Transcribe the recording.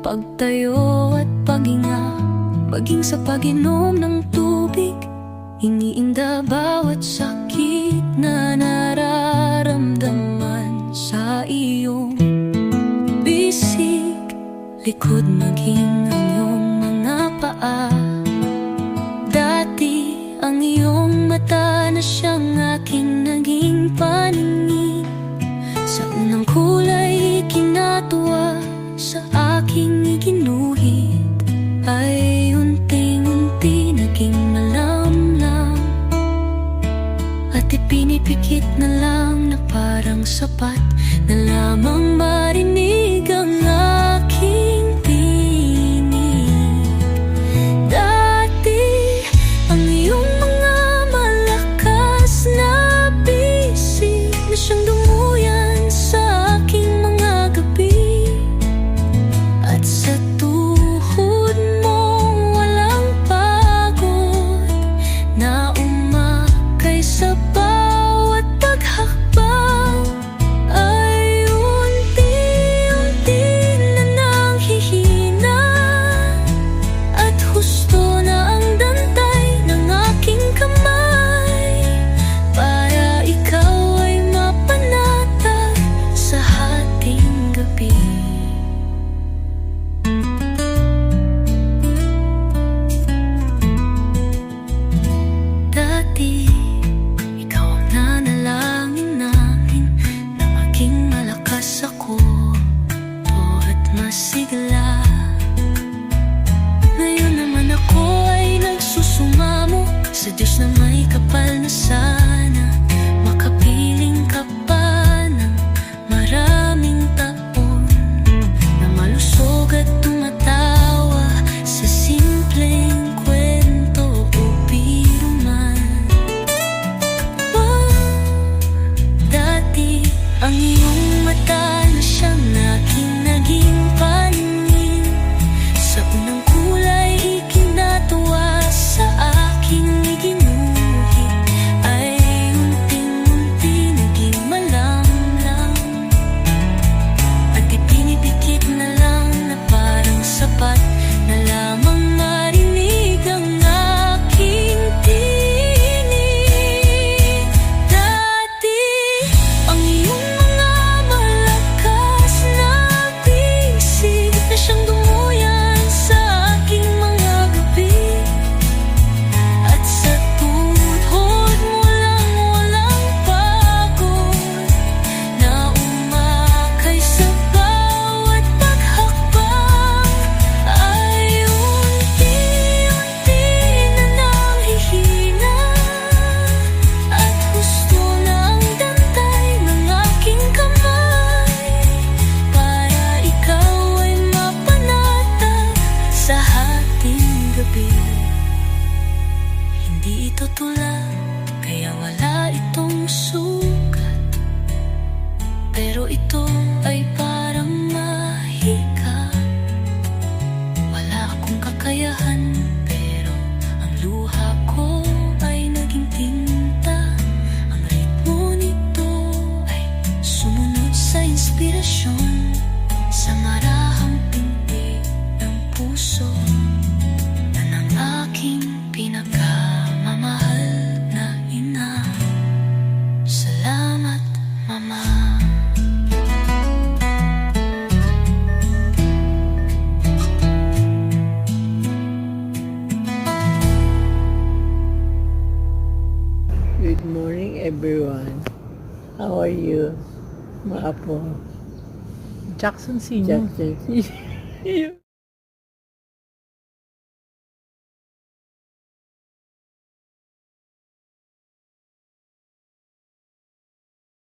pagtayo at paghinga, maging sa pag-inom ng tubig. Iniinda bawat sakit na nararamdaman sa iyong bisig, likod maging ang iyong mga paa. Dati ang iyong mata na siyang aking naging paningin, sa unang kulay kinatuwa, sa aking iginuhit ay unting-unti naging malamlam, at ipinipikit na lang na parang sapat na lamang marinig ang aking tinig. Dati ang iyong mga malakas na bisig na siyang dumuyan sa aking mga gabi, at sa tuhod mong walang pagod na umakay sa bawat paghakbang ay unti-unti na nanghihina, at husto na ang dantay ng aking kamay para ikaw ay mapanatag sa hating gabi. Dati, ikaw ang nanalangin namin na maging malakas ako at masigla. Ngayon naman ako ay nagsusumamo sa Diyos na may kapal na sana makapiling ka pa ng maraming taon, na malusog at tumatawa sa simpleng kwento o biro man. Dati ang iyong mata na siyang aking naging paningin, sa unang kulay ikinatuwa, sa aking iginuhit ay unting-unti naging malamlam, at ipinipikit na lang na parang sapat na lamang marinig ang aking tinig. Dati ang iyong mga malakas na bisig na siyang dumuyan sa aking mga gabi, at sa tuhod mo lang walang pagod na umakay sa bawat paghakbang ay unti-unti na nanghihina, at husto na ang dantay ng aking kamay para ikaw ay mapanatag sa hating gabi. Hindi ito tulad, kaya wala itong sukat, pero ito ay parang mahika. Wala akong kakayahan, pero ang luha ko ay naging tinta. Ang ritmo nito ay sumunod sa inspirasyon, sa marahang pintig ng puso na ng aking pinakamamahal na ina. Salamat, Mama. Good morning, everyone. How are you, mga apo? Jackson Senior. Jackson.